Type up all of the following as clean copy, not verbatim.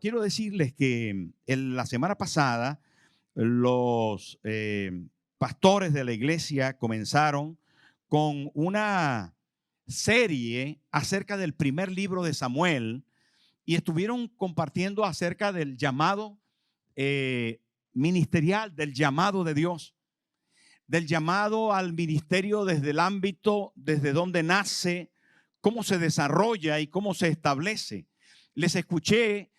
quiero decirles que la semana pasada los pastores de la iglesia comenzaron con una serie acerca del primer libro de Samuel y estuvieron compartiendo acerca del llamado ministerial, del llamado de Dios, del llamado al ministerio desde el ámbito, desde donde nace, cómo se desarrolla y cómo se establece. Les escuché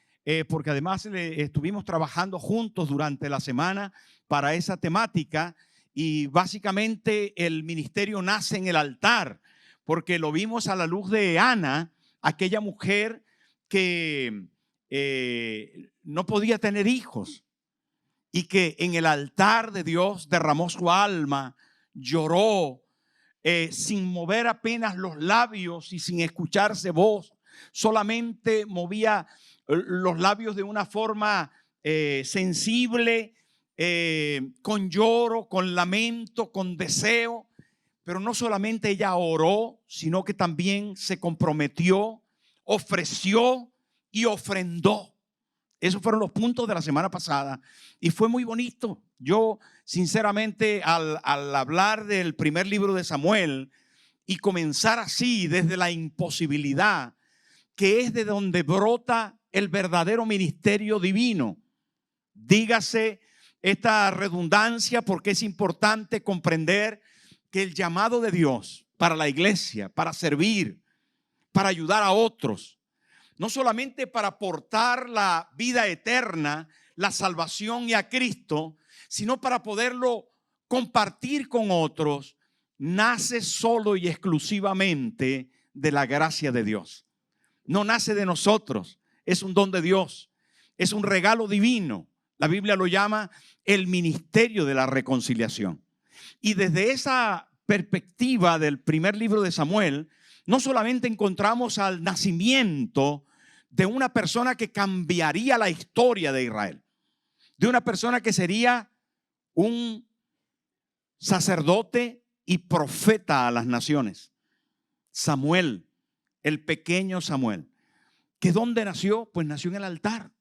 porque además estuvimos trabajando juntos durante la semana para esa temática y básicamente el ministerio nace en el altar, porque lo vimos a la luz de Ana, aquella mujer que no podía tener hijos y que en el altar de Dios derramó su alma, lloró, sin mover apenas los labios y sin escucharse voz, solamente movía los labios de una forma sensible, con lloro, con lamento, con deseo. Pero no solamente ella oró, sino que también se comprometió, ofreció y ofrendó. Esos fueron los puntos de la semana pasada y fue muy bonito. Yo, sinceramente, al hablar del primer libro de Samuel y comenzar así desde la imposibilidad, que es de donde brota el verdadero ministerio divino. Dígase esta redundancia porque es importante comprender que el llamado de Dios para la iglesia, para servir, para ayudar a otros, no solamente para aportar la vida eterna, la salvación y a Cristo, sino para poderlo compartir con otros, nace solo y exclusivamente de la gracia de Dios. No nace de nosotros, es un don de Dios, es un regalo divino. La Biblia lo llama el ministerio de la reconciliación. Y desde esa perspectiva del primer libro de Samuel, no solamente encontramos al nacimiento de una persona que cambiaría la historia de Israel, de una persona que sería un sacerdote y profeta a las naciones. Samuel, el pequeño Samuel, que ¿dónde nació? Pues nació en el altar.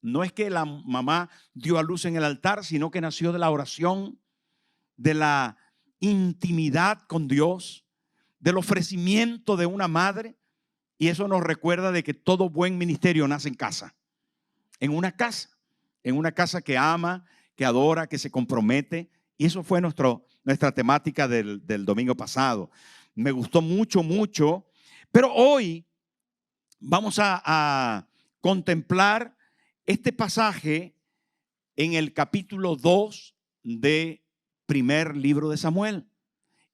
No es que la mamá dio a luz en el altar, sino que nació de la oración, de la intimidad con Dios, del ofrecimiento de una madre. Y eso nos recuerda de que todo buen ministerio nace en casa, en una casa que ama, que adora, que se compromete. Y eso fue nuestra temática del domingo pasado. Me gustó mucho, pero hoy vamos a contemplar este pasaje en el capítulo 2 de primer libro de Samuel.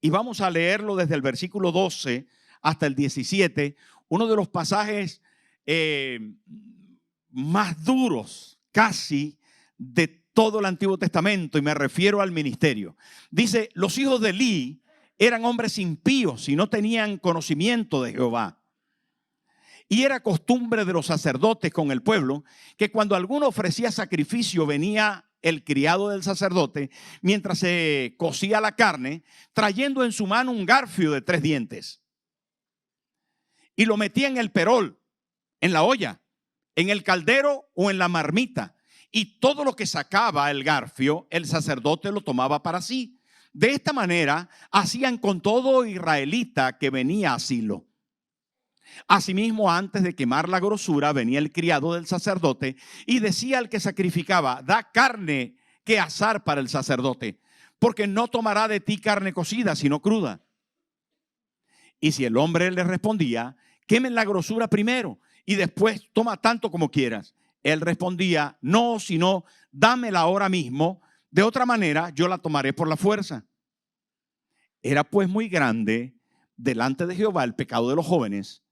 Y vamos a leerlo desde el versículo 12 hasta el 17, uno de los pasajes más duros casi de todo el Antiguo Testamento, y me refiero al ministerio. Dice, los hijos de Elí eran hombres impíos y no tenían conocimiento de Jehová. Y era costumbre de los sacerdotes con el pueblo que cuando alguno ofrecía sacrificio venía el criado del sacerdote mientras se cocía la carne, trayendo en su mano un garfio de 3 dientes. Y lo metía en el perol, en la olla, en el caldero o en la marmita. Y todo lo que sacaba el garfio, el sacerdote lo tomaba para sí. De esta manera hacían con todo israelita que venía a Silo. Asimismo, antes de quemar la grosura, venía el criado del sacerdote y decía al que sacrificaba, da carne que asar para el sacerdote, porque no tomará de ti carne cocida, sino cruda. Y si el hombre le respondía, quemen la grosura primero y después toma tanto como quieras. Él respondía, no, sino dámela ahora mismo, de otra manera yo la tomaré por la fuerza. Era pues muy grande delante de Jehová el pecado de los jóvenes,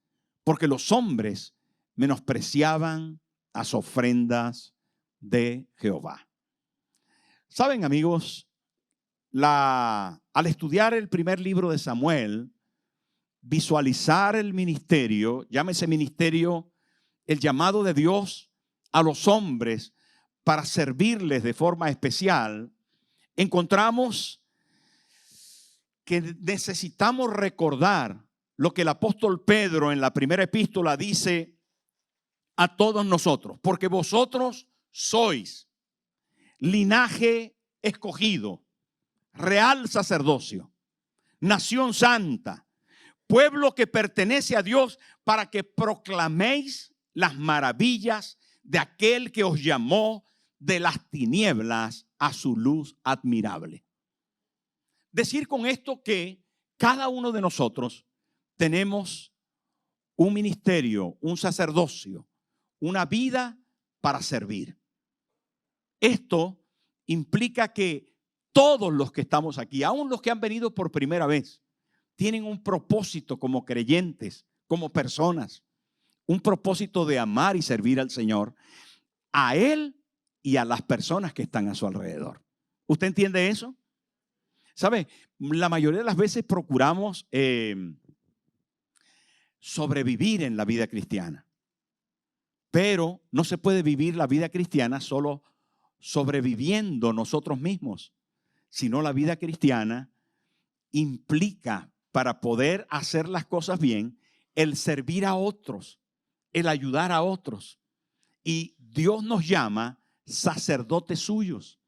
porque los hombres menospreciaban las ofrendas de Jehová. Saben, amigos, al estudiar el primer libro de Samuel, visualizar el ministerio, llámese ministerio, el llamado de Dios a los hombres para servirles de forma especial, encontramos que necesitamos recordar lo que el apóstol Pedro en la primera epístola dice a todos nosotros, porque vosotros sois linaje escogido, real sacerdocio, nación santa, pueblo que pertenece a Dios, para que proclaméis las maravillas de aquel que os llamó de las tinieblas a su luz admirable. Decir con esto que cada uno de nosotros tenemos un ministerio, un sacerdocio, una vida para servir. Esto implica que todos los que estamos aquí, aun los que han venido por primera vez, tienen un propósito como creyentes, como personas, un propósito de amar y servir al Señor, a Él y a las personas que están a su alrededor. ¿Usted entiende eso? ¿Sabe? La mayoría de las veces procuramos sobrevivir en la vida cristiana, pero no se puede vivir la vida cristiana solo sobreviviendo nosotros mismos, sino la vida cristiana implica, para poder hacer las cosas bien, el servir a otros, el ayudar a otros. Y Dios nos llama sacerdotes suyos.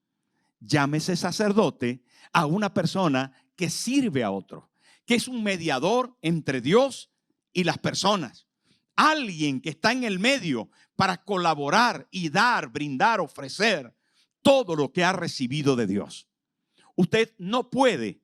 Llámese sacerdote a una persona que sirve a otros, que es un mediador entre Dios y las personas. Alguien que está en el medio para colaborar y dar, brindar, ofrecer todo lo que ha recibido de Dios. Usted no puede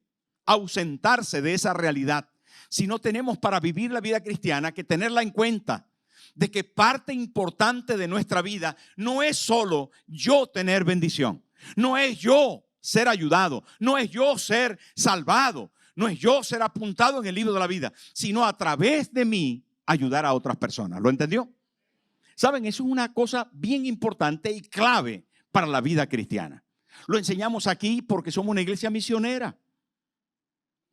ausentarse de esa realidad. Si no tenemos para vivir la vida cristiana que tenerla en cuenta, de que parte importante de nuestra vida no es solo yo tener bendición, no es yo ser ayudado, no es yo ser salvado, no es yo ser apuntado en el libro de la vida, sino a través de mí ayudar a otras personas. ¿Lo entendió? Saben, eso es una cosa bien importante y clave para la vida cristiana. Lo enseñamos aquí porque somos una iglesia misionera,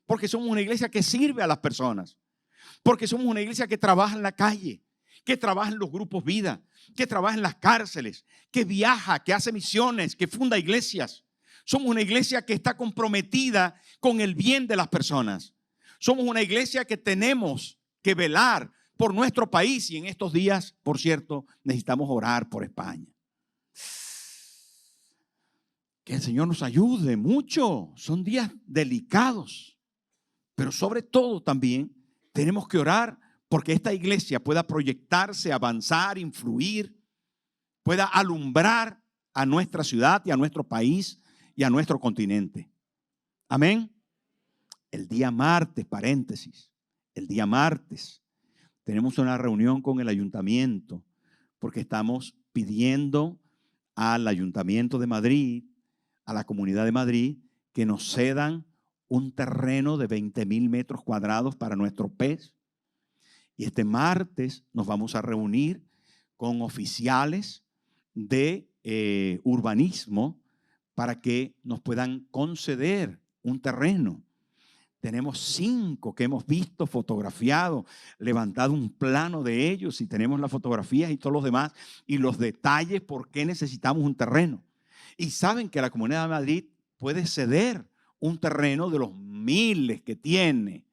porque somos una iglesia que sirve a las personas, porque somos una iglesia que trabaja en la calle, que trabaja en los grupos vida, que trabaja en las cárceles, que viaja, que hace misiones, que funda iglesias. Somos una iglesia que está comprometida con el bien de las personas. Somos una iglesia que tenemos que velar por nuestro país, y en estos días, por cierto, necesitamos orar por España. Que el Señor nos ayude mucho. Son días delicados, pero sobre todo también tenemos que orar porque esta iglesia pueda proyectarse, avanzar, influir, pueda alumbrar a nuestra ciudad y a nuestro país y a nuestro continente. Amén. El día martes, paréntesis, el día martes tenemos una reunión con el ayuntamiento porque estamos pidiendo al Ayuntamiento de Madrid, a la Comunidad de Madrid, que nos cedan un terreno de 20,000 metros cuadrados para nuestro PES. Y este martes nos vamos a reunir con oficiales de urbanismo para que nos puedan conceder un terreno. Tenemos 5 que hemos visto, fotografiado, levantado un plano de ellos y tenemos las fotografías y todos los demás y los detalles por qué necesitamos un terreno. Y saben que la Comunidad de Madrid puede ceder un terreno de los miles que tiene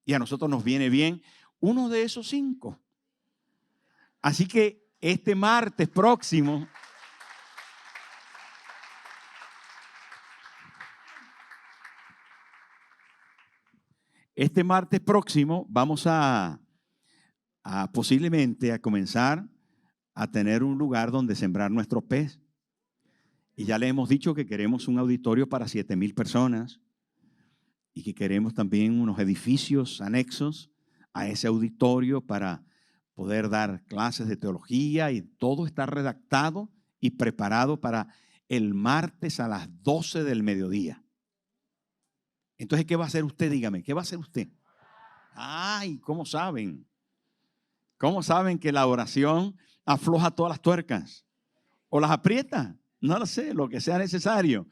y a nosotros nos viene bien uno de esos 5. Así que este martes próximo vamos a posiblemente a comenzar a tener un lugar donde sembrar nuestros PES. Y ya le hemos dicho que queremos un auditorio para 7,000 personas y que queremos también unos edificios anexos a ese auditorio para poder dar clases de teología, y todo está redactado y preparado para el martes a las 12 del mediodía. Entonces, ¿qué va a hacer usted? Dígame, ¿qué va a hacer usted? Ay, ¿cómo saben? ¿Cómo saben que la oración afloja todas las tuercas? ¿O las aprieta? No lo sé, lo que sea necesario.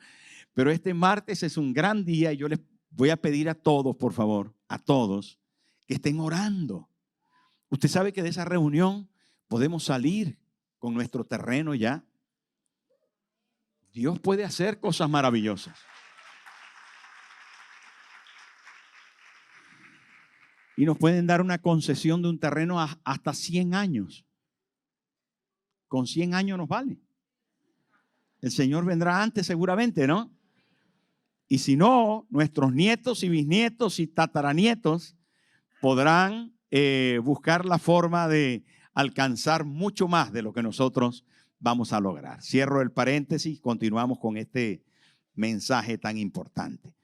Pero este martes es un gran día y yo les voy a pedir a todos, por favor, a todos, que estén orando. Usted sabe que de esa reunión podemos salir con nuestro terreno ya. Dios puede hacer cosas maravillosas. Y nos pueden dar una concesión de un terreno hasta 100 años. con 100 años nos vale. El Señor vendrá antes seguramente, ¿no? Y si no, nuestros nietos y bisnietos y tataranietos podrán buscar la forma de alcanzar mucho más de lo que nosotros vamos a lograr. Cierro el paréntesis, continuamos con este mensaje tan importante.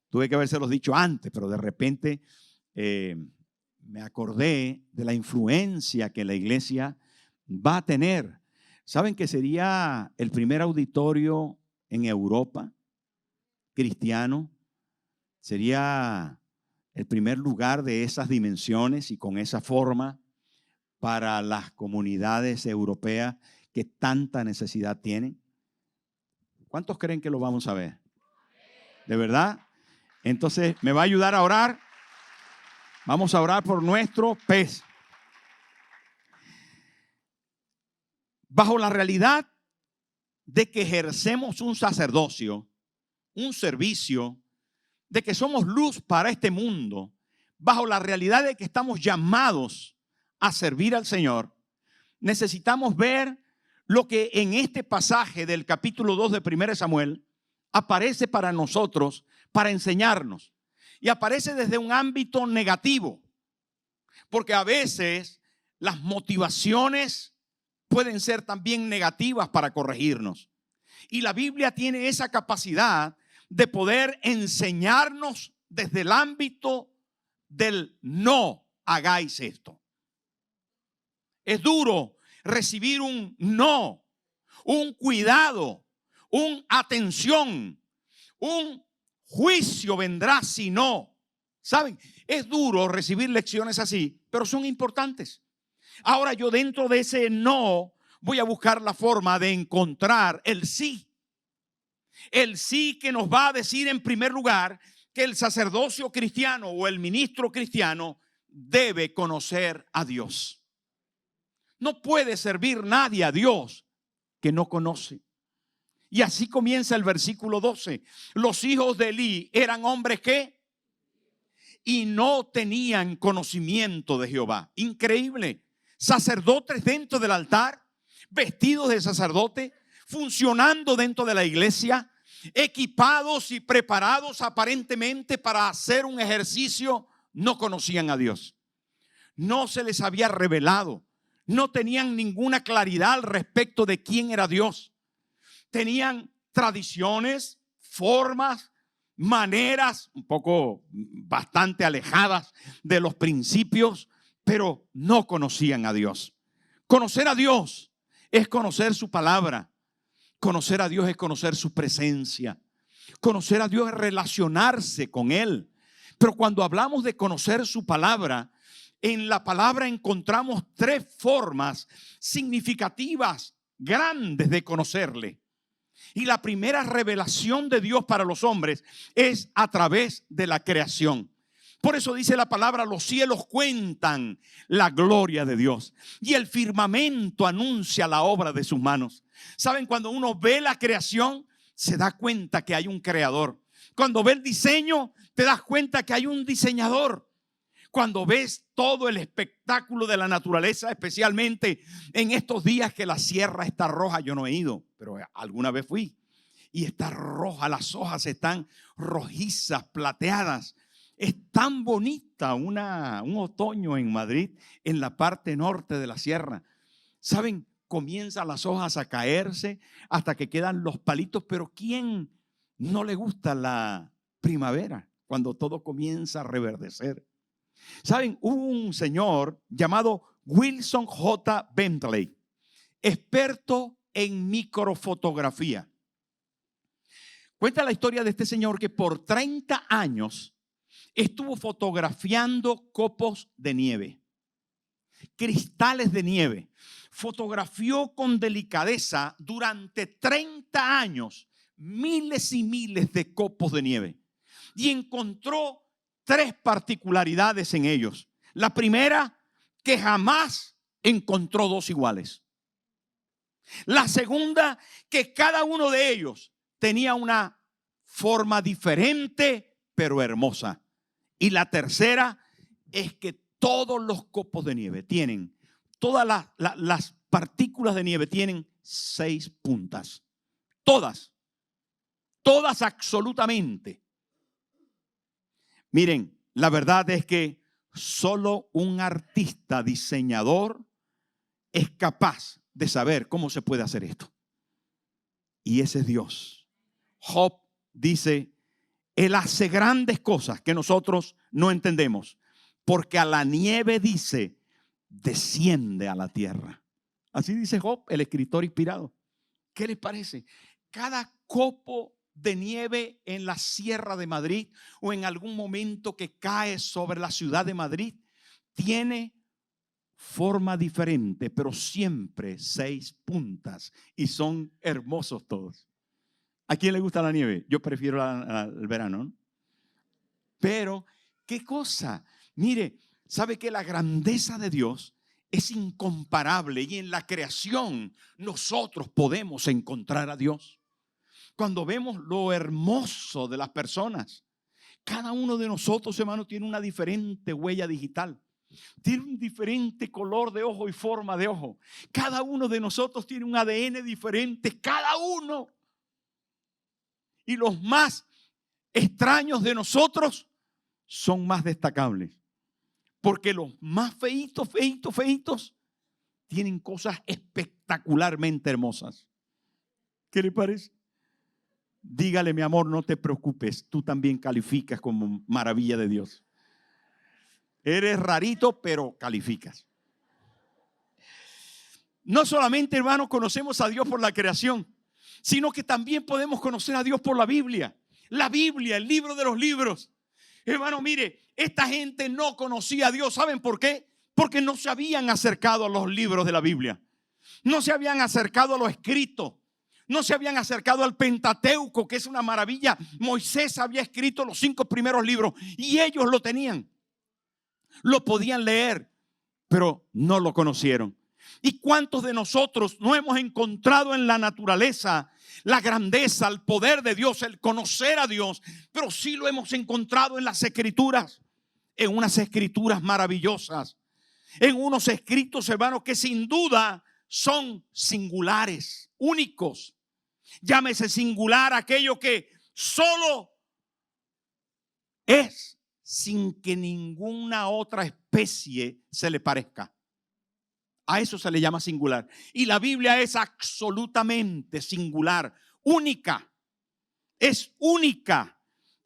Tuve que habérselos dicho antes, pero de repente me acordé de la influencia que la iglesia va a tener. ¿Saben que sería el primer auditorio en Europa cristiano? Sería el primer lugar de esas dimensiones y con esa forma para las comunidades europeas que tanta necesidad tienen. ¿Cuántos creen que lo vamos a ver? ¿De verdad? Entonces, ¿me va a ayudar a orar? Vamos a orar por nuestro pez. Bajo la realidad de que ejercemos un sacerdocio, un servicio, de que somos luz para este mundo, bajo la realidad de que estamos llamados a servir al Señor, necesitamos ver lo que en este pasaje del capítulo 2 de 1 Samuel aparece para nosotros, para enseñarnos. Y aparece desde un ámbito negativo, porque a veces las motivaciones pueden ser también negativas para corregirnos. Y la Biblia tiene esa capacidad de poder enseñarnos desde el ámbito del no hagáis esto. Es duro recibir un no, un cuidado, un atención, un juicio vendrá si no. ¿Saben? Es duro recibir lecciones así, pero son importantes. Ahora yo dentro de ese no voy a buscar la forma de encontrar el sí. El sí que nos va a decir en primer lugar que el sacerdocio cristiano o el ministro cristiano debe conocer a Dios. No puede servir nadie a Dios que no conoce. Y así comienza el versículo 12. Los hijos de Elí eran hombres que y no tenían conocimiento de Jehová. Increíble. Sacerdotes dentro del altar, vestidos de sacerdote, funcionando dentro de la iglesia, equipados y preparados aparentemente para hacer un ejercicio, no conocían a Dios. No se les había revelado. No tenían ninguna claridad al respecto de quién era Dios. Tenían tradiciones, formas, maneras un poco bastante alejadas de los principios, pero no conocían a Dios. Conocer a Dios es conocer su palabra. Conocer a Dios es conocer su presencia. Conocer a Dios es relacionarse con Él. Pero cuando hablamos de conocer su palabra, en la palabra encontramos tres formas significativas, grandes de conocerle. Y la primera revelación de Dios para los hombres es a través de la creación. Por eso dice la palabra, los cielos cuentan la gloria de Dios y el firmamento anuncia la obra de sus manos. ¿Saben? Cuando uno ve la creación, se da cuenta que hay un creador. Cuando ve el diseño, te das cuenta que hay un diseñador. Cuando ves todo el espectáculo de la naturaleza, especialmente en estos días que la sierra está roja, yo no he ido, pero alguna vez fui, y está roja, las hojas están rojizas, plateadas. Es tan bonita un otoño en Madrid, en la parte norte de la sierra. ¿Saben? Comienzan las hojas a caerse hasta que quedan los palitos, pero ¿quién no le gusta la primavera cuando todo comienza a reverdecer? ¿Saben? Hubo un señor llamado Wilson J. Bentley, experto en microfotografía. Cuenta la historia de este señor que por 30 años estuvo fotografiando copos de nieve, cristales de nieve. Fotografió con delicadeza durante 30 años miles y miles de copos de nieve y encontró tres particularidades en ellos. La primera, que jamás encontró dos iguales. La segunda, que cada uno de ellos tenía una forma diferente, pero hermosa. Y la tercera es que todos los copos de nieve tienen todas las partículas de nieve tienen 6 puntas. Todas. Todas absolutamente. Miren, la verdad es que solo un artista diseñador es capaz de saber cómo se puede hacer esto. Y ese es Dios. Job dice, Él hace grandes cosas que nosotros no entendemos, porque a la nieve dice, desciende a la tierra. Así dice Job, el escritor inspirado. ¿Qué les parece? Cada copo de nieve en la Sierra de Madrid o en algún momento que cae sobre la ciudad de Madrid tiene forma diferente, pero siempre 6 puntas y son hermosos todos. ¿A quién le gusta la nieve? Yo prefiero el verano, ¿no? Pero, ¿qué cosa? Mire, ¿sabe que la grandeza de Dios es incomparable y en la creación nosotros podemos encontrar a Dios? Cuando vemos lo hermoso de las personas, cada uno de nosotros, hermano, tiene una diferente huella digital. Tiene un diferente color de ojo y forma de ojo. Cada uno de nosotros tiene un ADN diferente, cada uno. Y los más extraños de nosotros son más destacables. Porque los más feitos tienen cosas espectacularmente hermosas. ¿Qué le parece? Dígale, mi amor, no te preocupes, tú también calificas como maravilla de Dios. Eres rarito, pero calificas. No solamente, hermano, conocemos a Dios por la creación, sino que también podemos conocer a Dios por la Biblia. La Biblia, el libro de los libros. Hermano, mire, esta gente no conocía a Dios. ¿Saben por qué? Porque no se habían acercado a los libros de la Biblia. No se habían acercado a lo escrito. No se habían acercado al Pentateuco, que es una maravilla. Moisés había escrito los 5 primeros libros y ellos lo tenían. Lo podían leer, pero no lo conocieron. ¿Y cuántos de nosotros no hemos encontrado en la naturaleza la grandeza, el poder de Dios, el conocer a Dios? Pero sí lo hemos encontrado en las escrituras, en unas escrituras maravillosas, en unos escritos, hermanos, que sin duda son singulares, únicos. Llámese singular aquello que solo es, sin que ninguna otra especie se le parezca. A eso se le llama singular. Y la Biblia es absolutamente singular, única. Es única.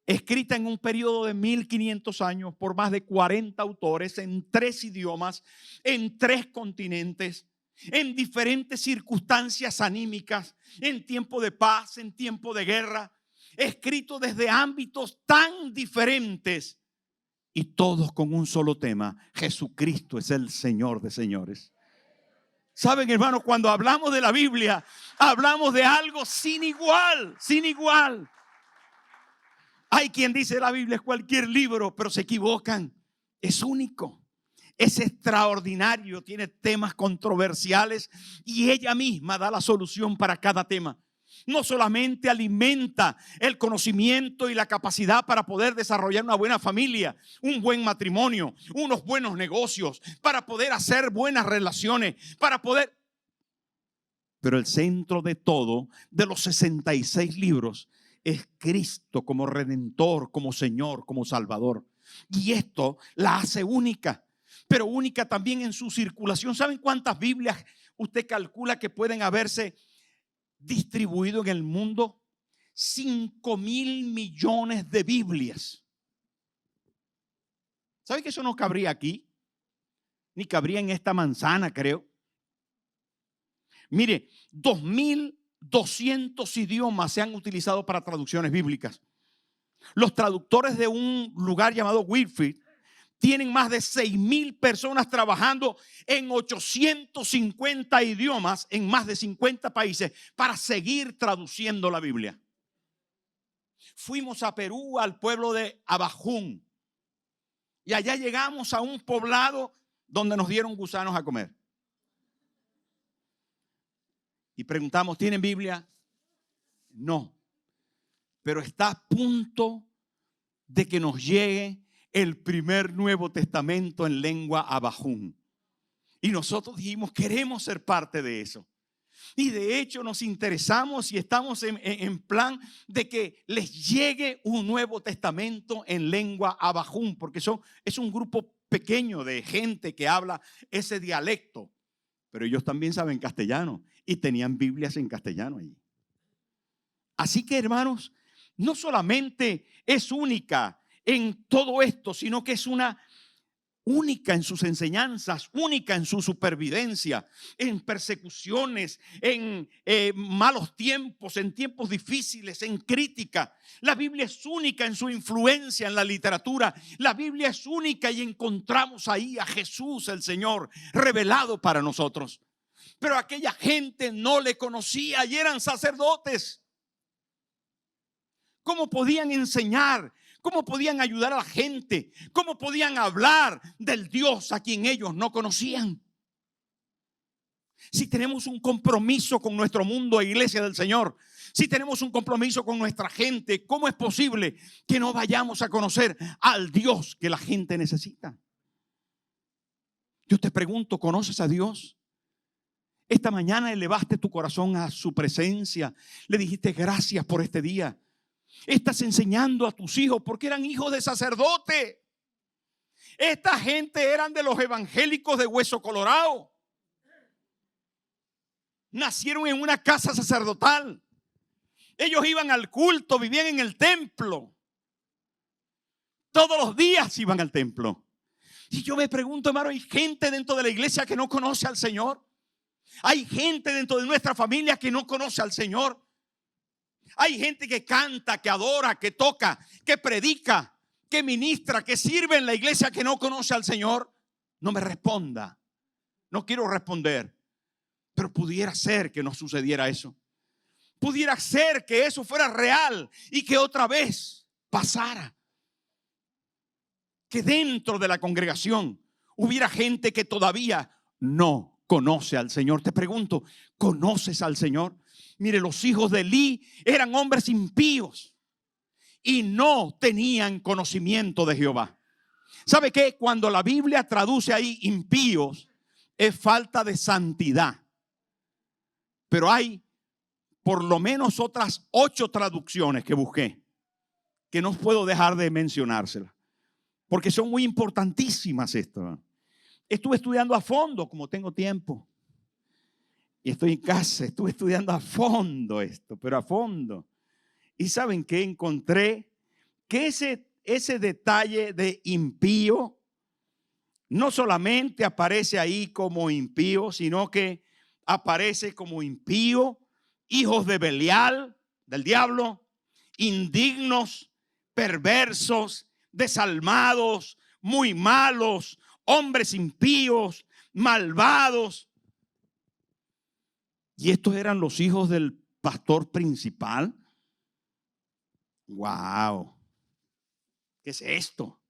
Escrita en un periodo de 1500 años por más de 40 autores en 3 idiomas, en 3 continentes, en diferentes circunstancias anímicas, en tiempo de paz, en tiempo de guerra. Escrito desde ámbitos tan diferentes y todos con un solo tema: Jesucristo es el Señor de señores. Saben, hermanos, cuando hablamos de la Biblia, hablamos de algo sin igual, sin igual. Hay quien dice la Biblia es cualquier libro, pero se equivocan. Es único, es extraordinario, tiene temas controversiales y ella misma da la solución para cada tema. No solamente alimenta el conocimiento y la capacidad para poder desarrollar una buena familia, un buen matrimonio, unos buenos negocios, para poder hacer buenas relaciones, para poder... Pero el centro de todo, de los 66 libros, es Cristo como Redentor, como Señor, como Salvador. Y esto la hace única, pero única también en su circulación. ¿Saben cuántas Biblias usted calcula que pueden haberse distribuido en el mundo? 5,000 millones de Biblias. ¿Sabe que eso no cabría aquí? Ni cabría en esta manzana, creo. Mire, 2,200 idiomas se han utilizado para traducciones bíblicas. Los traductores de un lugar llamado Whitfield tienen más de 6,000 personas trabajando en 850 idiomas en más de 50 países para seguir traduciendo la Biblia. Fuimos a Perú, al pueblo de Abajún, y allá llegamos a un poblado donde nos dieron gusanos a comer. Y preguntamos, ¿tienen Biblia? No, pero está a punto de que nos llegue el primer Nuevo Testamento en lengua abajún. Y nosotros dijimos, queremos ser parte de eso. Y de hecho nos interesamos y estamos en plan de que les llegue un Nuevo Testamento en lengua abajún, porque es un grupo pequeño de gente que habla ese dialecto. Pero ellos también saben castellano y tenían Biblias en castellano allí. Así que, hermanos, no solamente es única en todo esto, sino que es una única en sus enseñanzas, única en su supervivencia, en persecuciones, en malos tiempos, en tiempos difíciles, en crítica. La Biblia es única en su influencia en la literatura. La Biblia es única y encontramos ahí a Jesús, el Señor, revelado para nosotros. Pero aquella gente no le conocía y eran sacerdotes. ¿Cómo podían enseñar? ¿Cómo podían ayudar a la gente? ¿Cómo podían hablar del Dios a quien ellos no conocían? Si tenemos un compromiso con nuestro mundo e iglesia del Señor, si tenemos un compromiso con nuestra gente, ¿cómo es posible que no vayamos a conocer al Dios que la gente necesita? Yo te pregunto, ¿conoces a Dios? Esta mañana elevaste tu corazón a su presencia. Le dijiste gracias por este día. Estás enseñando a tus hijos porque eran hijos de sacerdote. Esta gente eran de los evangélicos de Hueso Colorado. Nacieron en una casa sacerdotal. Ellos iban al culto, vivían en el templo. Todos los días iban al templo. Y yo me pregunto, hermano, ¿hay gente dentro de la iglesia que no conoce al Señor? ¿Hay gente dentro de nuestra familia que no conoce al Señor? Hay gente que canta, que adora, que toca, que predica, que ministra, que sirve en la iglesia que no conoce al Señor. No me responda. No quiero responder. Pero pudiera ser que no sucediera eso. Pudiera ser que eso fuera real y que otra vez pasara. Que dentro de la congregación hubiera gente que todavía no conoce al Señor. Te pregunto, ¿conoces al Señor? Mire, los hijos de Elí eran hombres impíos y no tenían conocimiento de Jehová. ¿Sabe qué? Cuando la Biblia traduce ahí impíos, es falta de santidad. Pero hay por lo menos otras 8 traducciones que busqué, que no puedo dejar de mencionárselas, porque son muy importantísimas estas. Estuve estudiando a fondo, como tengo tiempo. Y estoy en casa, estuve estudiando a fondo esto, pero a fondo. ¿Y saben qué? Encontré que ese detalle de impío no solamente aparece ahí como impío, sino que aparece como impío, hijos de Belial, del diablo, indignos, perversos, desalmados, muy malos, hombres impíos, malvados. Y estos eran los hijos del pastor principal. ¡Wow! ¿Qué es esto?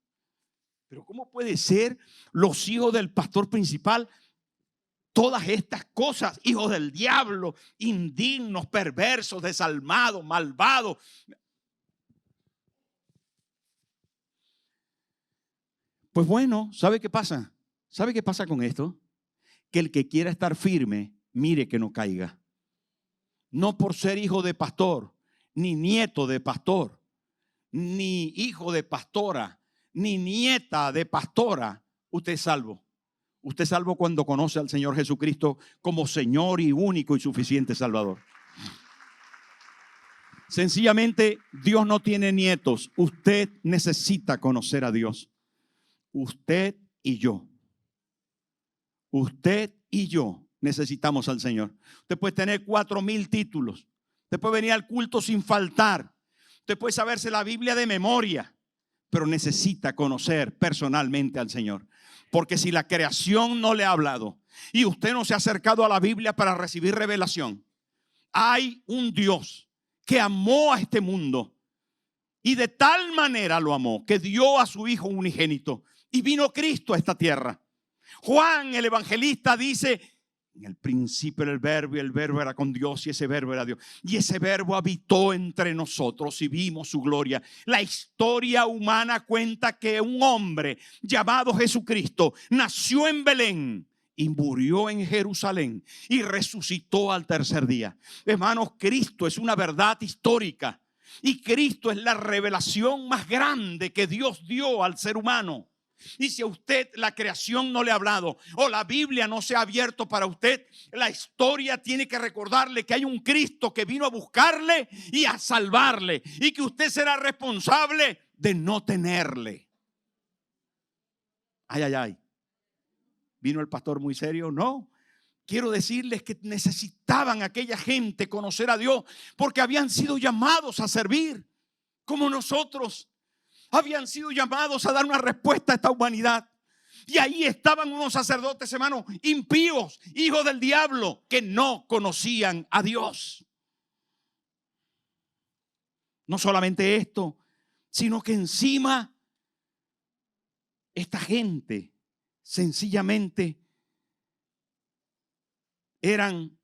Pero ¿cómo puede ser los hijos del pastor principal? Todas estas cosas, hijos del diablo, indignos, perversos, desalmados, malvados. Pues bueno, ¿sabe qué pasa? ¿Sabe qué pasa con esto? Que el que quiera estar firme, mire que no caiga. No por ser hijo de pastor, ni nieto de pastor, ni hijo de pastora, ni nieta de pastora, usted es salvo. Usted es salvo cuando conoce al Señor Jesucristo como Señor y único y suficiente Salvador. Sencillamente, Dios no tiene nietos. Usted necesita conocer a Dios. Usted y yo. Usted y yo necesitamos al Señor. Usted puede tener 4,000 títulos. Usted puede venir al culto sin faltar. Usted puede saberse la Biblia de memoria, pero necesita conocer personalmente al Señor. Porque si la creación no le ha hablado y usted no se ha acercado a la Biblia para recibir revelación, hay un Dios que amó a este mundo y de tal manera lo amó que dio a su Hijo unigénito y vino Cristo a esta tierra. Juan el evangelista dice: en el principio era el verbo y el verbo era con Dios y ese verbo era Dios. Y ese verbo habitó entre nosotros y vimos su gloria. La historia humana cuenta que un hombre llamado Jesucristo nació en Belén y murió en Jerusalén y resucitó al tercer día. Hermanos, Cristo es una verdad histórica y Cristo es la revelación más grande que Dios dio al ser humano. Y si a usted la creación no le ha hablado o la Biblia no se ha abierto para usted, la historia tiene que recordarle que hay un Cristo que vino a buscarle y a salvarle, y que usted será responsable de no tenerle. Ay, ay, ay. ¿Vino el pastor muy serio? No. Quiero decirles que necesitaban aquella gente conocer a Dios, porque habían sido llamados a servir como nosotros. Habían sido llamados a dar una respuesta a esta humanidad. Y ahí estaban unos sacerdotes, hermanos, impíos, hijos del diablo, que no conocían a Dios. No solamente esto, sino que encima esta gente sencillamente eran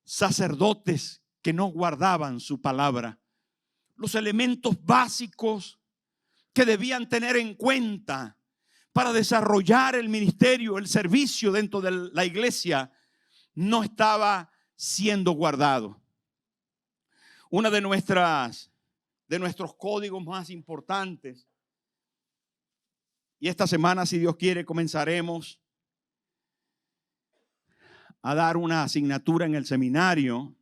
sacerdotes que no guardaban su palabra. Los elementos básicos que debían tener en cuenta para desarrollar el ministerio, el servicio dentro de la iglesia, no estaba siendo guardado. Una de nuestros códigos más importantes, y esta semana, si Dios quiere, comenzaremos a dar una asignatura en el seminario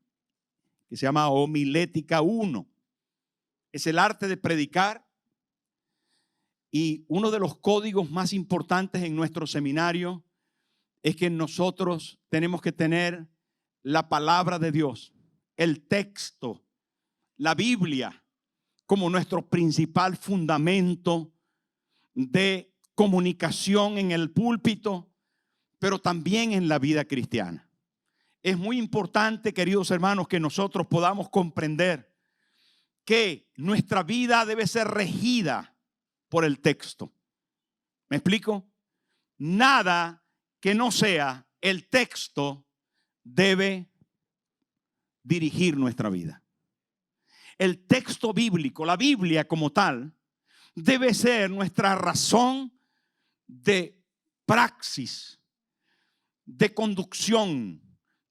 que se llama Homilética 1. Es el arte de predicar. Y uno de los códigos más importantes en nuestro seminario es que nosotros tenemos que tener la palabra de Dios, el texto, la Biblia, como nuestro principal fundamento de comunicación en el púlpito, pero también en la vida cristiana. Es muy importante, queridos hermanos, que nosotros podamos comprender que nuestra vida debe ser regida por el texto. ¿Me explico? Nada que no sea el texto debe dirigir nuestra vida. El texto bíblico, la Biblia como tal, debe ser nuestra razón de praxis, de conducción,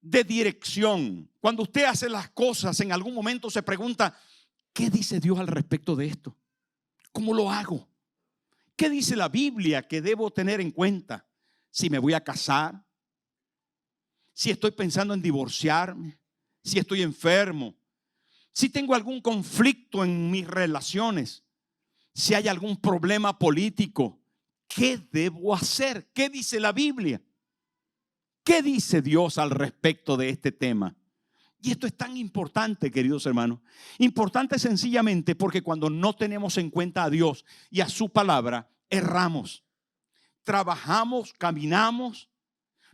de dirección. Cuando usted hace las cosas, en algún momento se pregunta, ¿qué dice Dios al respecto de esto? ¿Cómo lo hago? ¿Qué dice la Biblia que debo tener en cuenta? Si me voy a casar, si estoy pensando en divorciarme, si estoy enfermo, si tengo algún conflicto en mis relaciones, si hay algún problema político, ¿qué debo hacer? ¿Qué dice la Biblia? ¿Qué dice Dios al respecto de este tema? Y esto es tan importante, queridos hermanos. Importante sencillamente porque cuando no tenemos en cuenta a Dios y a su palabra, erramos. Trabajamos, caminamos,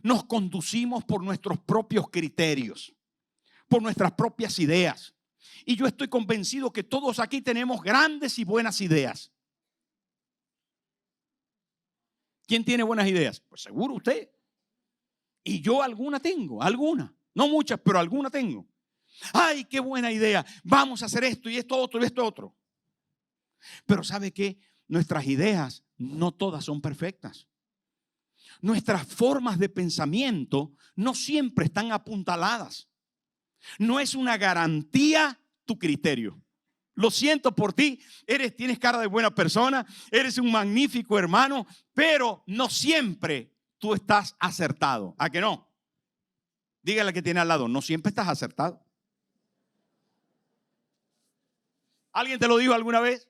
nos conducimos por nuestros propios criterios, por nuestras propias ideas. Y yo estoy convencido que todos aquí tenemos grandes y buenas ideas. ¿Quién tiene buenas ideas? Pues seguro usted. Y yo alguna tengo, alguna. No muchas, pero alguna tengo. Ay, qué buena idea. Vamos a hacer esto y esto otro y esto otro. Pero ¿sabe qué? Nuestras ideas no todas son perfectas. Nuestras formas de pensamiento no siempre están apuntaladas. No es una garantía tu criterio. Lo siento por ti, tienes cara de buena persona, eres un magnífico hermano, pero no siempre tú estás acertado. ¿A que no? Dígale que tiene al lado, no siempre estás acertado. ¿Alguien te lo dijo alguna vez?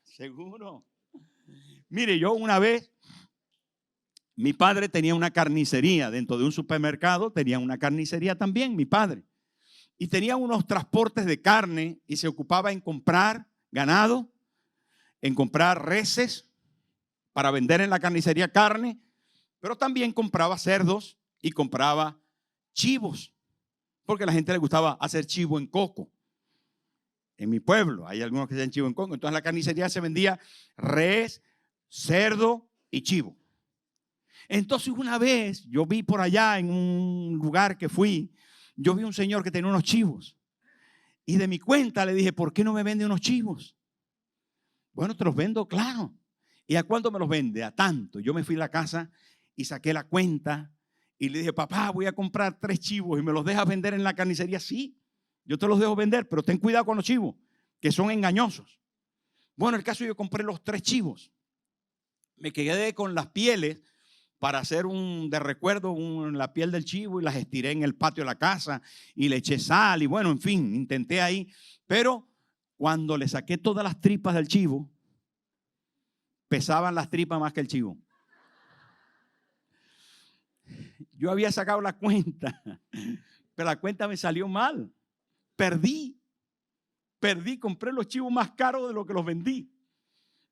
Seguro. Mire, yo una vez, mi padre tenía una carnicería dentro de un supermercado, tenía una carnicería también, mi padre. Y tenía unos transportes de carne y se ocupaba en comprar ganado, en comprar reses para vender en la carnicería carne, pero también compraba cerdos y compraba chivos, porque a la gente le gustaba hacer chivo en coco. En mi pueblo hay algunos que hacen chivo en coco. Entonces en la carnicería se vendía res, cerdo y chivo. Entonces una vez yo vi por allá en un lugar que fui, yo vi un señor que tenía unos chivos. Y de mi cuenta le dije, ¿por qué no me vende unos chivos? Bueno, te los vendo, claro. ¿Y a cuánto me los vende? A tanto. Yo me fui a la casa y saqué la cuenta y le dije, papá, voy a comprar 3 chivos y me los dejas vender en la carnicería. Sí, yo te los dejo vender, pero ten cuidado con los chivos, que son engañosos. Bueno, el caso, yo compré los 3 chivos. Me quedé con las pieles para hacer de recuerdo la piel del chivo, y las estiré en el patio de la casa y le eché sal y bueno, en fin, intenté ahí. Pero cuando le saqué todas las tripas del chivo, pesaban las tripas más que el chivo. Yo había sacado la cuenta, pero la cuenta me salió mal. Perdí, compré los chivos más caros de lo que los vendí.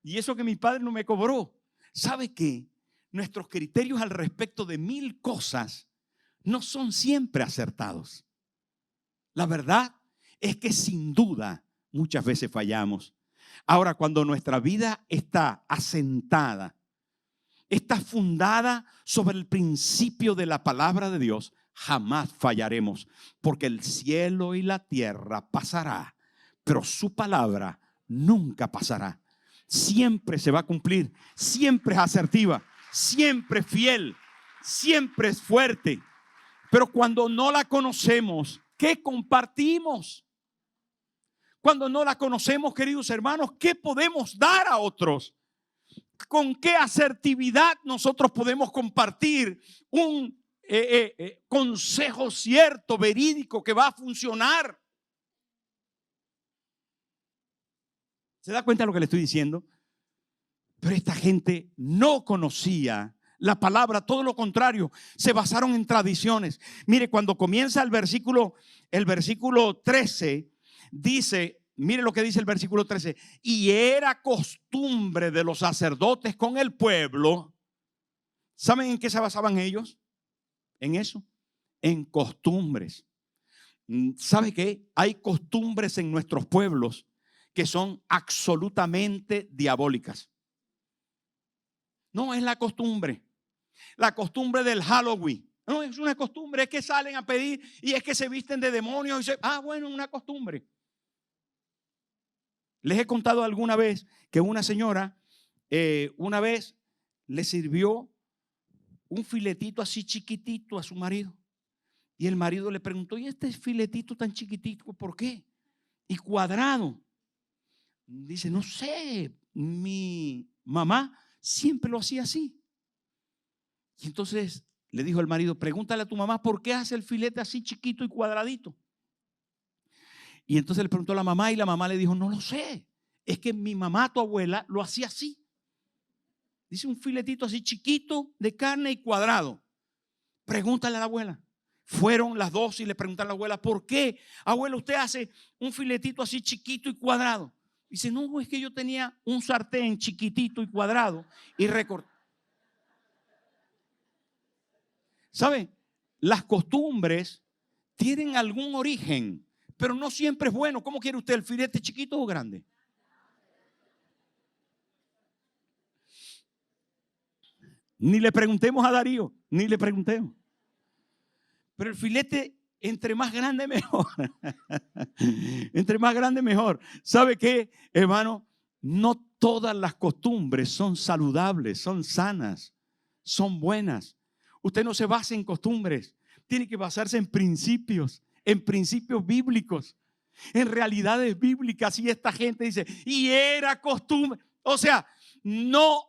Y eso que mi padre no me cobró. ¿Sabe qué? Nuestros criterios al respecto de 1000 cosas no son siempre acertados. La verdad es que sin duda muchas veces fallamos. Ahora, cuando nuestra vida está asentada, está fundada sobre el principio de la palabra de Dios, jamás fallaremos, porque el cielo y la tierra pasará, pero su palabra nunca pasará. Siempre se va a cumplir, siempre es asertiva, siempre es fiel, siempre es fuerte. Pero cuando no la conocemos, ¿qué compartimos? Cuando no la conocemos, queridos hermanos, ¿qué podemos dar a otros? ¿Con qué asertividad nosotros podemos compartir un consejo cierto, verídico, que va a funcionar? ¿Se da cuenta de lo que le estoy diciendo? Pero esta gente no conocía la palabra, todo lo contrario, se basaron en tradiciones. Mire, cuando comienza el versículo 13, dice, mire lo que dice el versículo 13, y era costumbre de los sacerdotes con el pueblo. ¿Saben en qué se basaban ellos? En eso, en costumbres. ¿Sabe qué? Hay costumbres en nuestros pueblos que son absolutamente diabólicas. No es la costumbre del Halloween. No es una costumbre, es que salen a pedir y es que se visten de demonios. Bueno, una costumbre. Les he contado alguna vez que una señora una vez le sirvió un filetito así chiquitito a su marido. Y el marido le preguntó, ¿y este filetito tan chiquitito por qué? Y cuadrado. Dice, no sé, mi mamá siempre lo hacía así. Y entonces le dijo el marido, pregúntale a tu mamá por qué hace el filete así chiquito y cuadradito. Y entonces le preguntó a la mamá y la mamá le dijo, no lo sé, es que mi mamá, tu abuela, lo hacía así. Dice, un filetito así chiquito de carne y cuadrado. Pregúntale a la abuela. Fueron las dos y le preguntaron a la abuela, ¿por qué, abuela, usted hace un filetito así chiquito y cuadrado? Dice, no, es que yo tenía un sartén chiquitito y cuadrado y recorté. ¿Sabe? Las costumbres tienen algún origen, pero no siempre es bueno. ¿Cómo quiere usted, el filete chiquito o grande? Ni le preguntemos a Darío, ni le preguntemos. Pero el filete, entre más grande mejor. Entre más grande mejor. ¿Sabe qué, hermano? No todas las costumbres son saludables, son sanas, son buenas. Usted no se basa en costumbres, tiene que basarse en principios bíblicos, en realidades bíblicas. Y esta gente dice, y era costumbre. O sea, no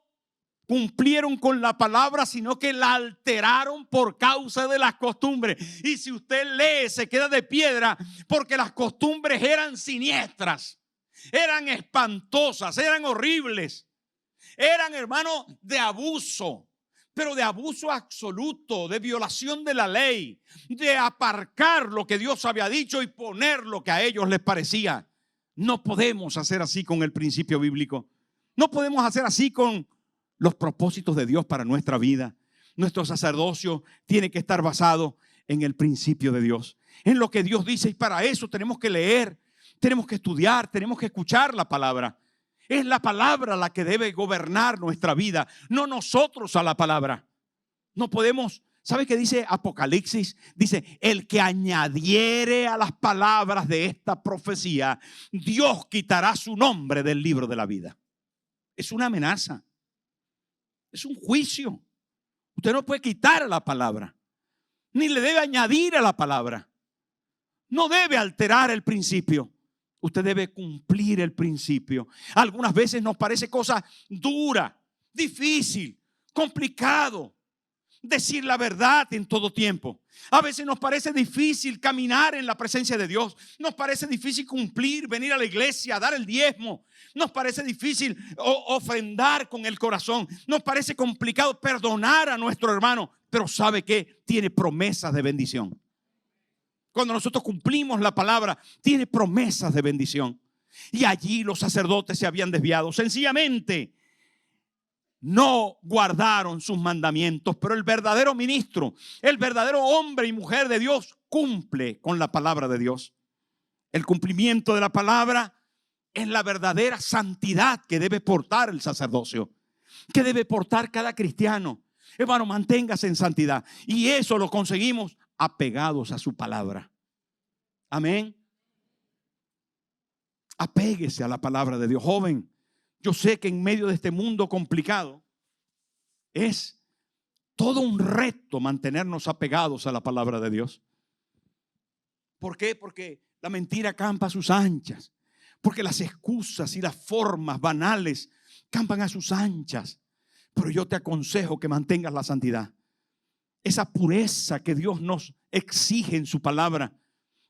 cumplieron con la palabra, sino que la alteraron por causa de las costumbres. Y si usted lee, se queda de piedra, porque las costumbres eran siniestras, eran espantosas, eran horribles, eran, hermano, de abuso, pero de abuso absoluto, de violación de la ley, de aparcar lo que Dios había dicho y poner lo que a ellos les parecía. No podemos hacer así con el principio bíblico. No podemos hacer así con los propósitos de Dios para nuestra vida. Nuestro sacerdocio tiene que estar basado en el principio de Dios, en lo que Dios dice, y para eso tenemos que leer, tenemos que estudiar, tenemos que escuchar la palabra. Es la palabra la que debe gobernar nuestra vida, no nosotros a la palabra. No podemos, ¿sabe qué dice Apocalipsis? Dice, el que añadiere a las palabras de esta profecía, Dios quitará su nombre del libro de la vida. Es una amenaza. Es un juicio. Usted no puede quitar a la palabra, ni le debe añadir a la palabra. No debe alterar el principio. Usted debe cumplir el principio. Algunas veces nos parece cosa dura, difícil, complicado decir la verdad en todo tiempo. A veces nos parece difícil caminar en la presencia de Dios. Nos parece difícil cumplir, venir a la iglesia, dar el diezmo. Nos parece difícil ofrendar con el corazón. Nos parece complicado perdonar a nuestro hermano. Pero ¿sabe qué? Tiene promesas de bendición. Cuando nosotros cumplimos la palabra, tiene promesas de bendición. Y allí los sacerdotes se habían desviado. Sencillamente no guardaron sus mandamientos. Pero el verdadero ministro, el verdadero hombre y mujer de Dios, cumple con la palabra de Dios. El cumplimiento de la palabra es la verdadera santidad que debe portar el sacerdocio, que debe portar cada cristiano. Hermano, manténgase en santidad. Y eso lo conseguimos apegados a su palabra. Amén. Apéguese a la palabra de Dios. Joven, yo sé que en medio de este mundo complicado es todo un reto mantenernos apegados a la palabra de Dios. ¿Por qué? Porque la mentira campa a sus anchas. Porque las excusas y las formas banales campan a sus anchas. Pero yo te aconsejo que mantengas la santidad. Esa pureza que Dios nos exige en su palabra.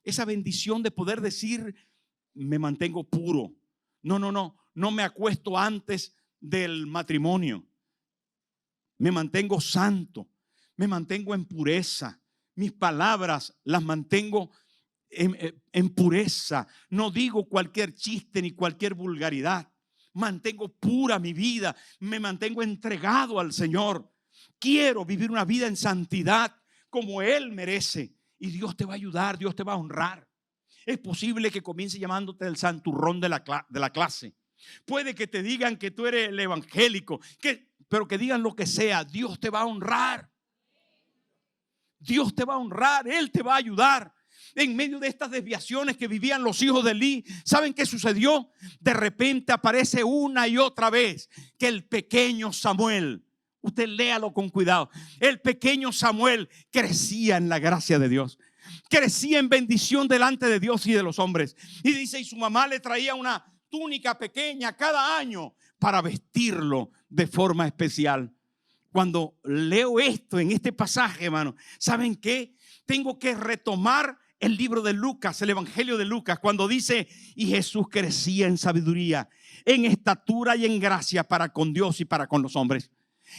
Esa bendición de poder decir, me mantengo puro. No me acuesto antes del matrimonio. Me mantengo santo. Me mantengo en pureza. Mis palabras las mantengo en pureza. No digo cualquier chiste ni cualquier vulgaridad. Mantengo pura mi vida. Me mantengo entregado al Señor. Quiero vivir una vida en santidad como Él merece. Y Dios te va a ayudar, Dios te va a honrar. Es posible que comience llamándote el santurrón de la clase. Puede que te digan que tú eres el evangélico, pero que digan lo que sea, Dios te va a honrar. Dios te va a honrar, Él te va a ayudar. En medio de estas desviaciones que vivían los hijos de Elí, ¿saben qué sucedió? De repente aparece una y otra vez que el pequeño Samuel, usted léalo con cuidado, el pequeño Samuel crecía en la gracia de Dios. Crecía en bendición delante de Dios y de los hombres. Y dice, y su mamá le traía una túnica pequeña cada año para vestirlo de forma especial. Cuando leo esto en este pasaje, hermano, ¿saben qué? Tengo que retomar el libro de Lucas, el evangelio de Lucas, cuando dice, y Jesús crecía en sabiduría, en estatura y en gracia para con Dios y para con los hombres.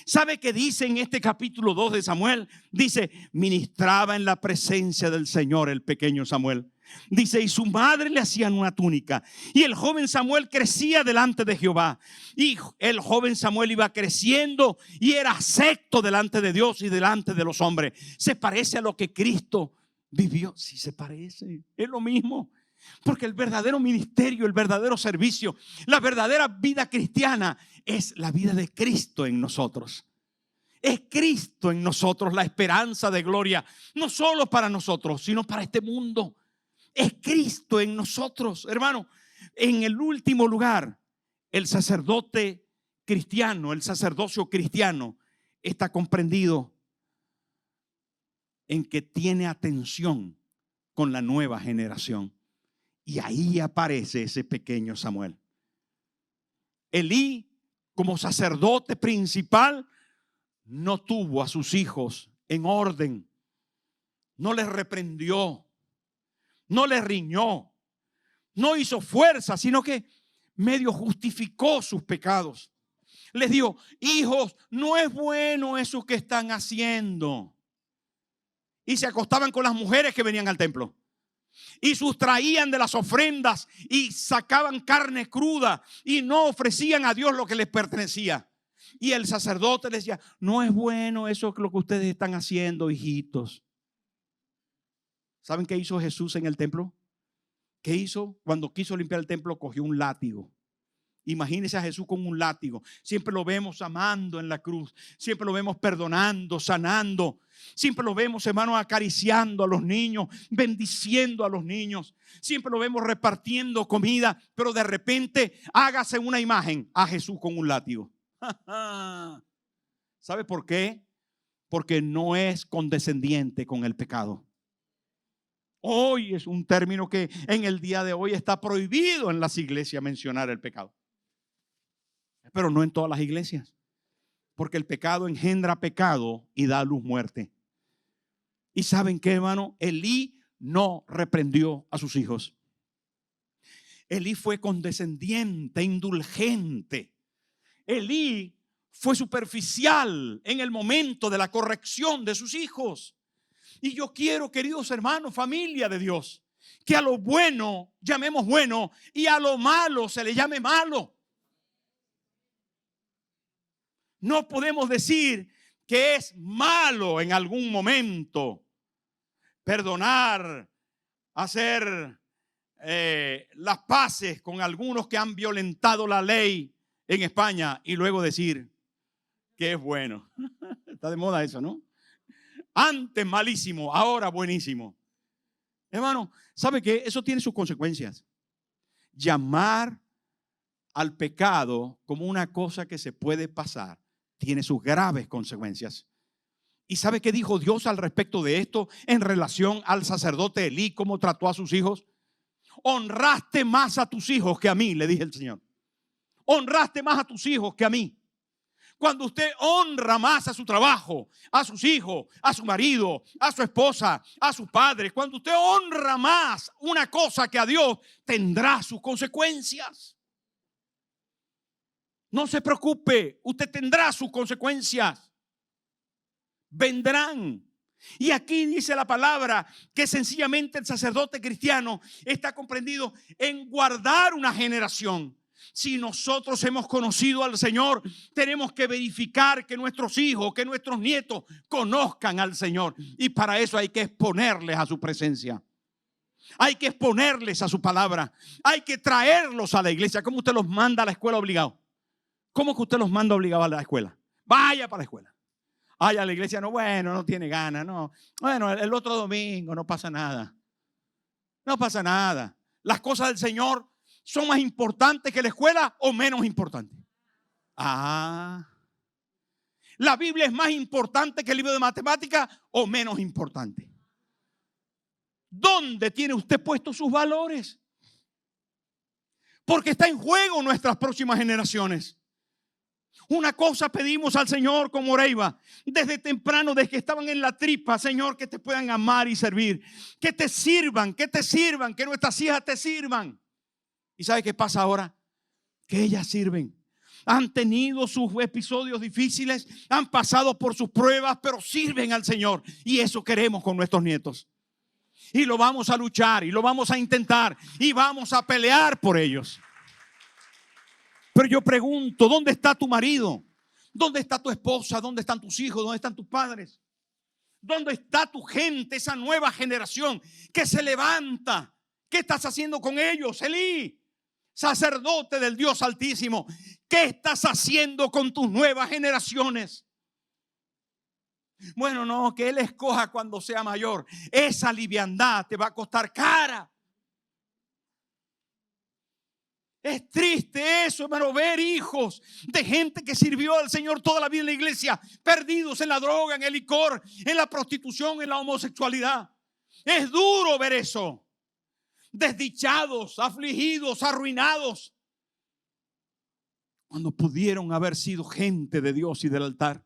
¿Sabe qué dice en este capítulo 2 de Samuel? Dice, ministraba en la presencia del Señor el pequeño Samuel. Dice, y su madre le hacían una túnica. Y el joven Samuel crecía delante de Jehová. Y el joven Samuel iba creciendo y era acepto delante de Dios y delante de los hombres. ¿Se parece a lo que Cristo vivió? Sí, se parece. Es lo mismo. Porque el verdadero ministerio, el verdadero servicio, la verdadera vida cristiana es la vida de Cristo en nosotros. Es Cristo en nosotros la esperanza de gloria, no solo para nosotros, sino para este mundo. Es Cristo en nosotros, hermano. En el último lugar, el sacerdote cristiano, el sacerdocio cristiano está comprendido en que tiene atención con la nueva generación. Y ahí aparece ese pequeño Samuel. Elí, como sacerdote principal, no tuvo a sus hijos en orden. No les reprendió, no les riñó, no hizo fuerza, sino que medio justificó sus pecados. Les dijo, hijos, no es bueno eso que están haciendo. Y se acostaban con las mujeres que venían al templo. Y sustraían de las ofrendas y sacaban carne cruda y no ofrecían a Dios lo que les pertenecía. Y el sacerdote les decía, no es bueno eso lo que ustedes están haciendo, hijitos. ¿Saben qué hizo Jesús en el templo? ¿Qué hizo? Cuando quiso limpiar el templo, cogió un látigo. Imagínense a Jesús con un látigo. Siempre lo vemos amando en la cruz. Siempre lo vemos perdonando, sanando. Siempre lo vemos, hermano, acariciando a los niños, bendiciendo a los niños. Siempre lo vemos repartiendo comida. Pero de repente hágase una imagen a Jesús con un látigo. ¿Sabe por qué? porque no es condescendiente con el pecado. Hoy es un término que en el día de hoy está prohibido en las iglesias mencionar el pecado. Pero no en todas las iglesias. Porque el pecado engendra pecado y da a luz muerte. ¿Y saben qué, hermano? Elí no reprendió a sus hijos. Elí fue condescendiente, indulgente. Elí fue superficial en el momento de la corrección de sus hijos. Y yo quiero, queridos hermanos, familia de Dios, que a lo bueno llamemos bueno y a lo malo se le llame malo. No podemos decir que es malo en algún momento perdonar, hacer las paces con algunos que han violentado la ley en España y luego decir que es bueno. Está de moda eso, ¿no? Antes malísimo, ahora buenísimo. Hermano, ¿sabe qué? Eso tiene sus consecuencias. Llamar al pecado como una cosa que se puede pasar tiene sus graves consecuencias. ¿Y sabe qué dijo Dios al respecto de esto en relación al sacerdote Elí, cómo trató a sus hijos? Honraste más a tus hijos que a mí, le dije el Señor. Honraste más a tus hijos que a mí. Cuando usted honra más a su trabajo, a sus hijos, a su marido, a su esposa, a sus padres, cuando usted honra más una cosa que a Dios, tendrá sus consecuencias. No se preocupe, usted tendrá sus consecuencias. Vendrán. Y aquí dice la palabra que sencillamente el sacerdote cristiano está comprendido en guardar una generación. Si nosotros hemos conocido al Señor, tenemos que verificar que nuestros hijos, que nuestros nietos conozcan al Señor. Y para eso hay que exponerles a su presencia. Hay que exponerles a su palabra. Hay que traerlos a la iglesia. ¿Cómo usted los manda a la escuela obligado? ¿Cómo que usted los manda obligados a la escuela? Vaya para la escuela. Ay, a la iglesia no, bueno, no tiene ganas, no. Bueno, el otro domingo no pasa nada. No pasa nada. Las cosas del Señor son más importantes que la escuela o menos importantes. La Biblia es más importante que el libro de matemáticas o menos importante. ¿Dónde tiene usted puestos sus valores? Porque está en juego nuestras próximas generaciones. Una cosa pedimos al Señor con Moreiva desde temprano, desde que estaban en la tripa: Señor, que te puedan amar y servir, que te sirvan, que nuestras hijas te sirvan. ¿Y sabe qué pasa ahora? Que ellas sirven. Han tenido sus episodios difíciles, han pasado por sus pruebas, pero sirven al Señor. Y eso queremos con nuestros nietos. Y lo vamos a luchar, y lo vamos a intentar, y vamos a pelear por ellos. Pero yo pregunto, ¿dónde está tu marido? ¿Dónde está tu esposa? ¿Dónde están tus hijos? ¿Dónde están tus padres? ¿Dónde está tu gente, esa nueva generación que se levanta? ¿Qué estás haciendo con ellos? Elí, sacerdote del Dios Altísimo, ¿qué estás haciendo con tus nuevas generaciones? Bueno, no, que él escoja cuando sea mayor. Esa liviandad te va a costar cara. Es triste eso, hermano, ver hijos de gente que sirvió al Señor toda la vida en la iglesia, perdidos en la droga, en el licor, en la prostitución, en la homosexualidad. Es duro ver eso. Desdichados, afligidos, arruinados, cuando pudieron haber sido gente de Dios y del altar.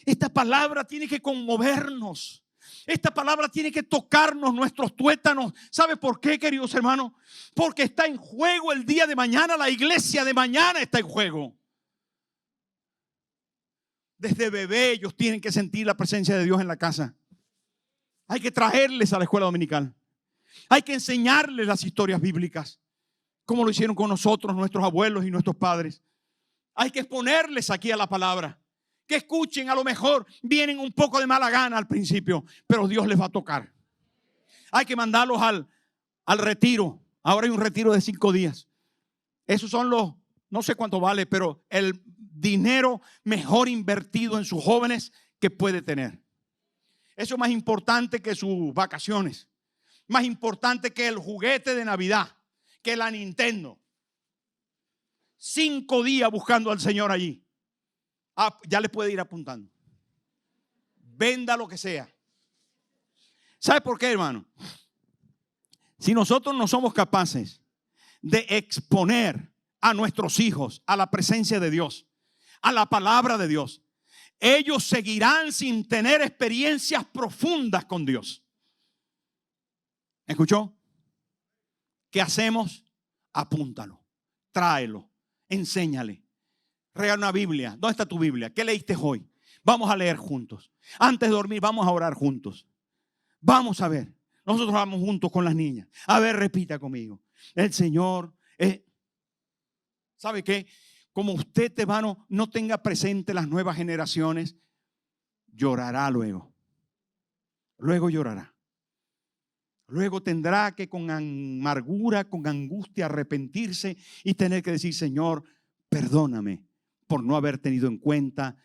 Esta palabra tiene que conmovernos. Esta palabra tiene que tocarnos nuestros tuétanos. ¿Sabe por qué, queridos hermanos? Porque está en juego el día de mañana. La iglesia de mañana está en juego. Desde bebé ellos tienen que sentir la presencia de Dios en la casa. Hay que traerles a la escuela dominical. Hay que enseñarles las historias bíblicas, como lo hicieron con nosotros, nuestros abuelos y nuestros padres. Hay que exponerles aquí a la palabra. Que escuchen, a lo mejor vienen un poco de mala gana al principio, pero Dios les va a tocar. Hay que mandarlos al retiro. Ahora hay un retiro de 5 días. Esos son los, no sé cuánto vale, pero el dinero mejor invertido en sus jóvenes que puede tener. Eso es más importante que sus vacaciones. Más importante que el juguete de Navidad, que la Nintendo. 5 días buscando al Señor allí. Ya le puede ir apuntando. venda lo que sea. ¿Sabe por qué, hermano? Si nosotros no somos capaces de exponer a nuestros hijos a la presencia de Dios, a la palabra de Dios, ellos seguirán sin tener experiencias profundas con Dios. ¿Escuchó? ¿Qué hacemos? Apúntalo, tráelo, enséñale. Regala una Biblia. ¿Dónde está tu Biblia? ¿Qué leíste hoy? Vamos a leer juntos. Antes de dormir vamos a orar juntos. Vamos a ver. Nosotros vamos juntos con las niñas. A ver, repita conmigo. El Señor, ¿sabe qué? Como usted, hermano, no tenga presente las nuevas generaciones, llorará luego. Luego llorará. Luego tendrá que con amargura, con angustia arrepentirse y tener que decir: Señor, perdóname por no haber tenido en cuenta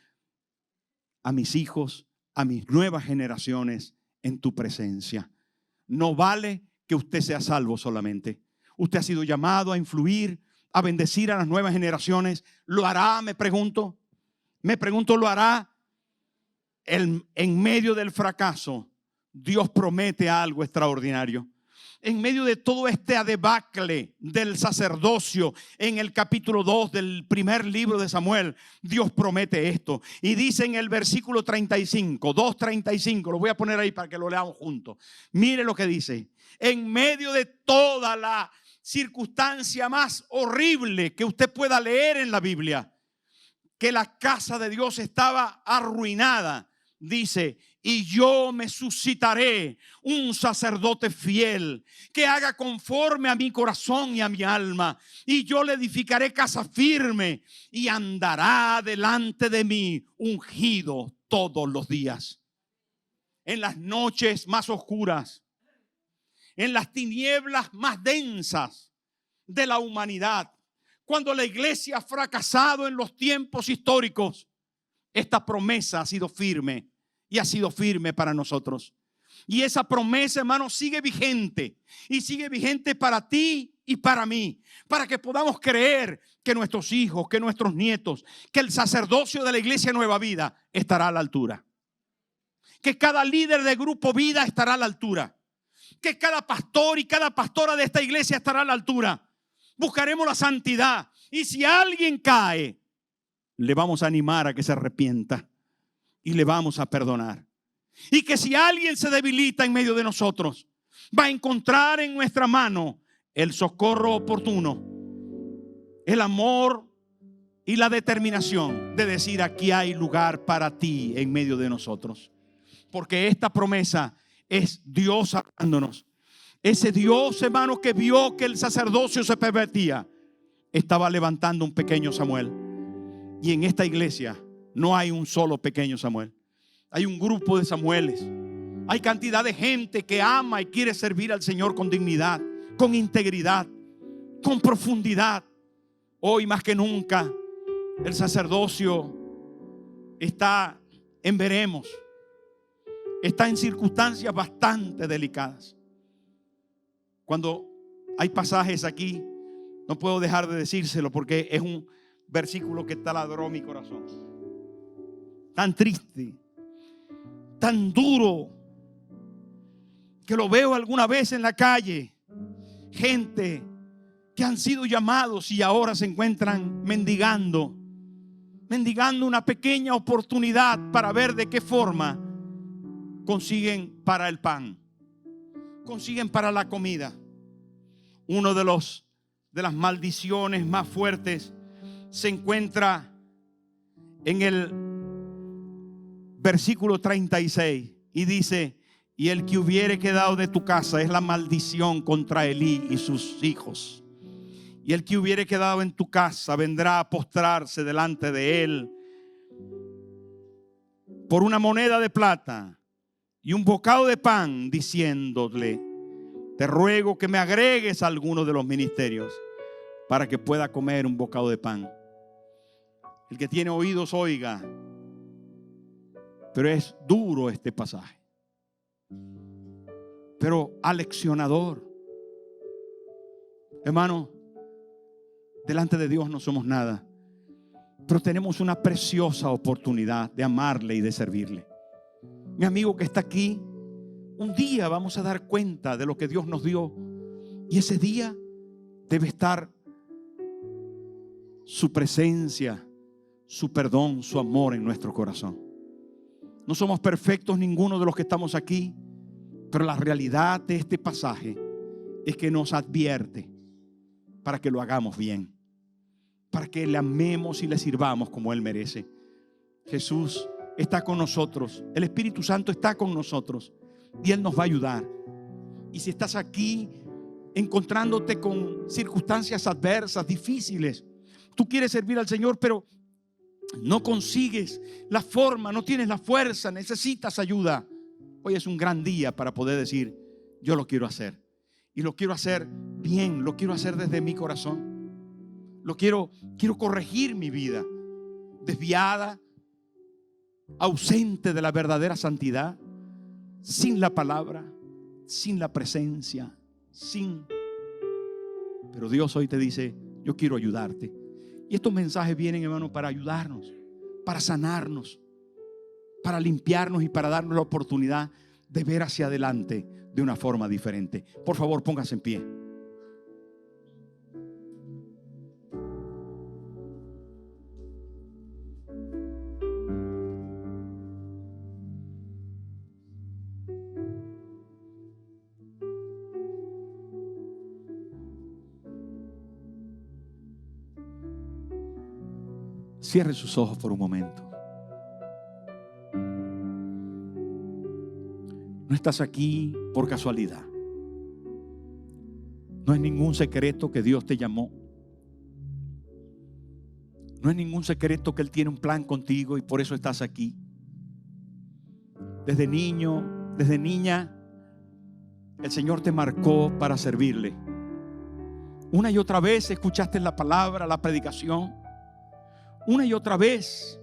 a mis hijos, a mis nuevas generaciones en tu presencia. No vale que usted sea salvo solamente. Usted ha sido llamado a influir, a bendecir a las nuevas generaciones. ¿Lo hará? Me pregunto, ¿lo hará? En medio del fracaso, Dios promete algo extraordinario. En medio de todo este debacle del sacerdocio, en el capítulo 2 del primer libro de Samuel, Dios promete esto. Y dice en el versículo 35, 2:35, lo voy a poner ahí para que lo leamos juntos. Mire lo que dice. En medio de toda la circunstancia más horrible que usted pueda leer en la Biblia, que la casa de Dios estaba arruinada, dice: y yo me suscitaré un sacerdote fiel que haga conforme a mi corazón y a mi alma, y yo le edificaré casa firme y andará delante de mí ungido todos los días. En las noches más oscuras, en las tinieblas más densas de la humanidad, cuando la iglesia ha fracasado en los tiempos históricos, esta promesa ha sido firme. Y ha sido firme para nosotros. Y esa promesa, hermano, sigue vigente. Y sigue vigente para ti y para mí. Para que podamos creer que nuestros hijos, que nuestros nietos, que el sacerdocio de la iglesia Nueva Vida estará a la altura. Que cada líder de grupo Vida estará a la altura. Que cada pastor y cada pastora de esta iglesia estará a la altura. Buscaremos la santidad. Y si alguien cae, le vamos a animar a que se arrepienta. Y le vamos a perdonar. Y que si alguien se debilita en medio de nosotros, va a encontrar en nuestra mano el socorro oportuno, el amor y la determinación de decir: aquí hay lugar para ti en medio de nosotros. Porque esta promesa es Dios hablándonos. Ese Dios, hermano, que vio que el sacerdocio se pervertía, estaba levantando un pequeño Samuel. Y en esta iglesia no hay un solo pequeño Samuel. Hay un grupo de Samueles. Hay cantidad de gente que ama y quiere servir al Señor con dignidad, con integridad, con profundidad. Hoy más que nunca el sacerdocio está en veremos. Está en circunstancias bastante delicadas. Cuando hay pasajes aquí, no puedo dejar de decírselo porque es un versículo que taladró mi corazón. Tan triste, tan duro, que lo veo alguna vez en la calle. Gente que han sido llamados y ahora se encuentran mendigando una pequeña oportunidad para ver de qué forma consiguen para el pan, consiguen para la comida. Uno de las maldiciones más fuertes se encuentra en el versículo 36 y dice: y el que hubiere quedado de tu casa, es la maldición contra Elí y sus hijos. Y el que hubiere quedado en tu casa vendrá a postrarse delante de él por una moneda de plata y un bocado de pan, diciéndole: te ruego que me agregues a alguno de los ministerios para que pueda comer un bocado de pan. El que tiene oídos oiga. Pero es duro este pasaje, pero aleccionador. Hermano, delante de Dios no somos nada, pero tenemos una preciosa oportunidad de amarle y de servirle. mi amigo que está aquí, un día vamos a dar cuenta de lo que Dios nos dio. Y ese día debe estar su presencia, su perdón, su amor en nuestro corazón. No somos perfectos ninguno de los que estamos aquí, pero la realidad de este pasaje es que nos advierte para que lo hagamos bien, para que le amemos y le sirvamos como Él merece. Jesús está con nosotros, el Espíritu Santo está con nosotros y Él nos va a ayudar. Y si estás aquí encontrándote con circunstancias adversas, difíciles, tú quieres servir al Señor, pero no consigues la forma, no tienes la fuerza, necesitas ayuda. Hoy es un gran día para poder decir: yo lo quiero hacer. Y lo quiero hacer bien, lo quiero hacer desde mi corazón. Quiero corregir mi vida desviada, ausente de la verdadera santidad, sin la palabra, sin la presencia, Pero Dios hoy te dice: yo quiero ayudarte. Y estos mensajes vienen, hermano, para ayudarnos, para sanarnos, para limpiarnos y para darnos la oportunidad de ver hacia adelante de una forma diferente. Por favor, póngase en pie. Cierre sus ojos por un momento. No estás aquí por casualidad. No es ningún secreto que Dios te llamó. No es ningún secreto que Él tiene un plan contigo y por eso estás aquí. Desde niño, desde niña, el Señor te marcó para servirle. Una y otra vez escuchaste la palabra, la predicación. Una y otra vez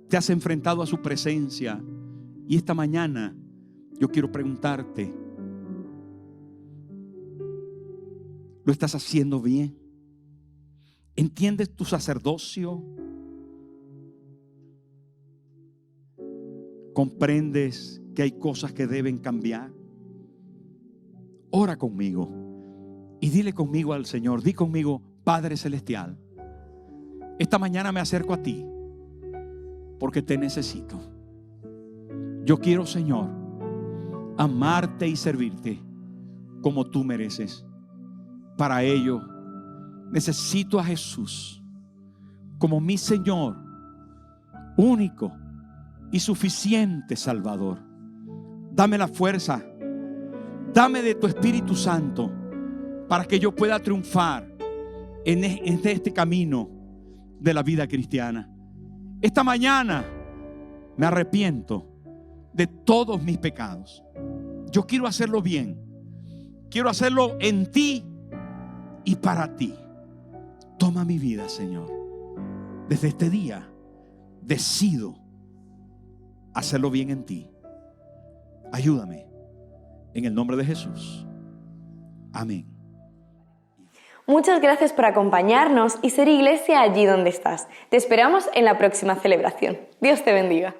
te has enfrentado a su presencia. Y esta mañana yo quiero preguntarte: ¿lo estás haciendo bien? ¿Entiendes tu sacerdocio? ¿Comprendes que hay cosas que deben cambiar? Ora conmigo y dile conmigo al Señor. Di conmigo: Padre Celestial, esta mañana me acerco a ti porque te necesito. Yo quiero, Señor, amarte y servirte como tú mereces. Para ello necesito a Jesús como mi Señor, único y suficiente Salvador. Dame la fuerza, dame de tu Espíritu Santo para que yo pueda triunfar en este camino de la vida cristiana. Esta mañana me arrepiento de todos mis pecados. Yo quiero hacerlo bien. Quiero hacerlo en ti y para ti. Toma mi vida, Señor. Desde este día decido hacerlo bien en ti. Ayúdame en el nombre de Jesús. Amén. Muchas gracias por acompañarnos y ser iglesia allí donde estás. Te esperamos en la próxima celebración. Dios te bendiga.